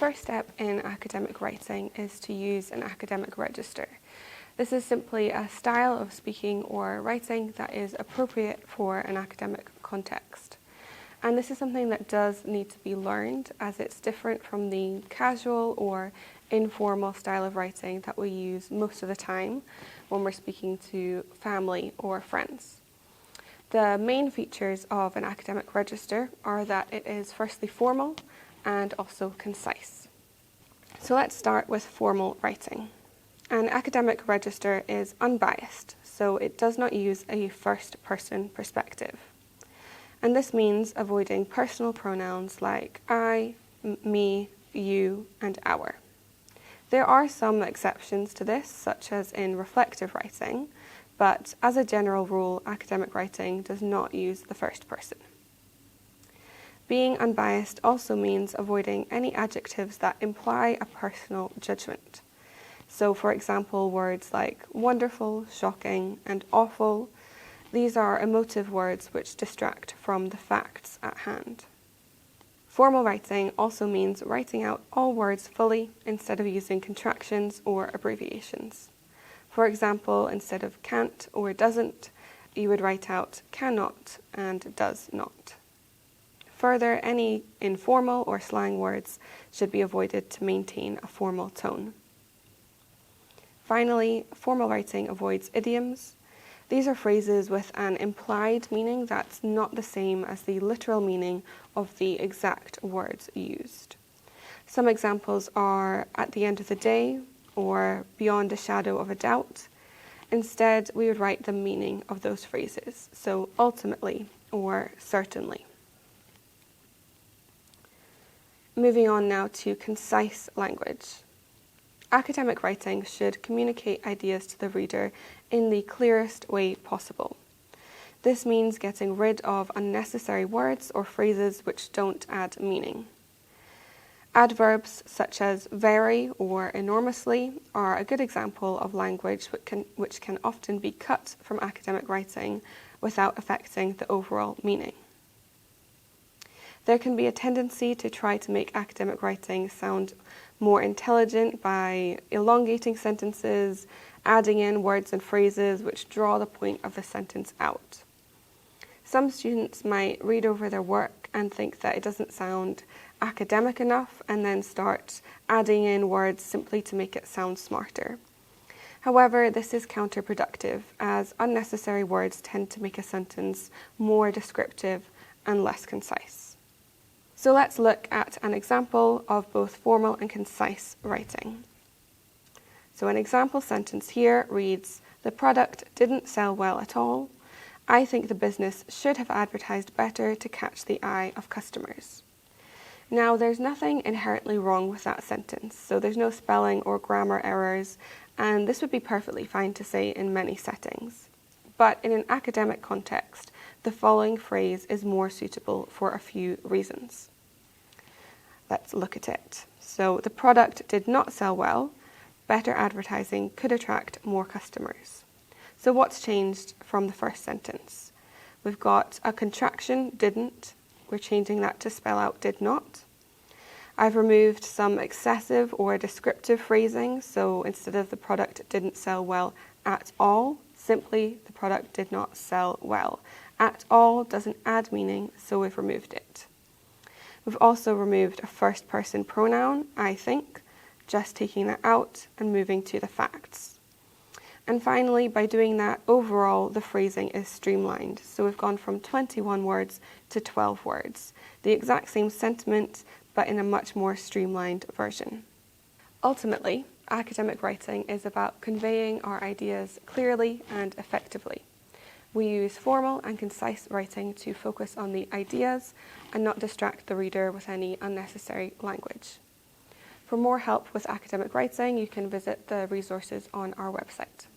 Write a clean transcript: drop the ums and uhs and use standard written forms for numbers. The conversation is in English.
first step in academic writing is to use an academic register. This is simply a style of speaking or writing that is appropriate for an academic context. And this is something that does need to be learned, as it's different from the casual or informal style of writing that we use most of the time when we're speaking to family or friends. The main features of an academic register are that it is firstly formal and also concise. So let's start with formal writing. An academic register is unbiased, so it does not use a first-person perspective. And this means avoiding personal pronouns like I, me, you, and our. There are some exceptions to this, such as in reflective writing, but as a general rule, academic writing does not use the first person. Being unbiased also means avoiding any adjectives that imply a personal judgment. So, for example, words like wonderful, shocking, and awful, these are emotive words which distract from the facts at hand. Formal writing also means writing out all words fully instead of using contractions or abbreviations. For example, instead of can't or doesn't, you would write out cannot and does not. Further, any informal or slang words should be avoided to maintain a formal tone. Finally, formal writing avoids idioms. These are phrases with an implied meaning that's not the same as the literal meaning of the exact words used. Some examples are at the end of the day or beyond a shadow of a doubt. Instead, we would write the meaning of those phrases, so ultimately or certainly. Moving on now to concise language. Academic writing should communicate ideas to the reader in the clearest way possible. This means getting rid of unnecessary words or phrases which don't add meaning. Adverbs such as very or enormously are a good example of language which can often be cut from academic writing without affecting the overall meaning. There can be a tendency to try to make academic writing sound more intelligent by elongating sentences, adding in words and phrases which draw the point of the sentence out. Some students might read over their work and think that it doesn't sound academic enough and then start adding in words simply to make it sound smarter. However, this is counterproductive, as unnecessary words tend to make a sentence more descriptive and less concise. So let's look at an example of both formal and concise writing. So an example sentence here reads, "The product didn't sell well at all. I think the business should have advertised better to catch the eye of customers." Now, there's nothing inherently wrong with that sentence, so there's no spelling or grammar errors, and this would be perfectly fine to say in many settings. But in an academic context, the following phrase is more suitable for a few reasons. Let's look at it. So, the product did not sell well. Better advertising could attract more customers. So what's changed from the first sentence? We've got a contraction, didn't. We're changing that to spell out did not. I've removed some excessive or descriptive phrasing. So instead of the product didn't sell well at all, simply the product did not sell well. At all doesn't add meaning, so we've removed it. We've also removed a first-person pronoun, I think, just taking that out and moving to the facts. And finally, by doing that, overall, the phrasing is streamlined. So we've gone from 21 words to 12 words. The exact same sentiment, but in a much more streamlined version. Ultimately, academic writing is about conveying our ideas clearly and effectively. We use formal and concise writing to focus on the ideas and not distract the reader with any unnecessary language. For more help with academic writing, you can visit the resources on our website.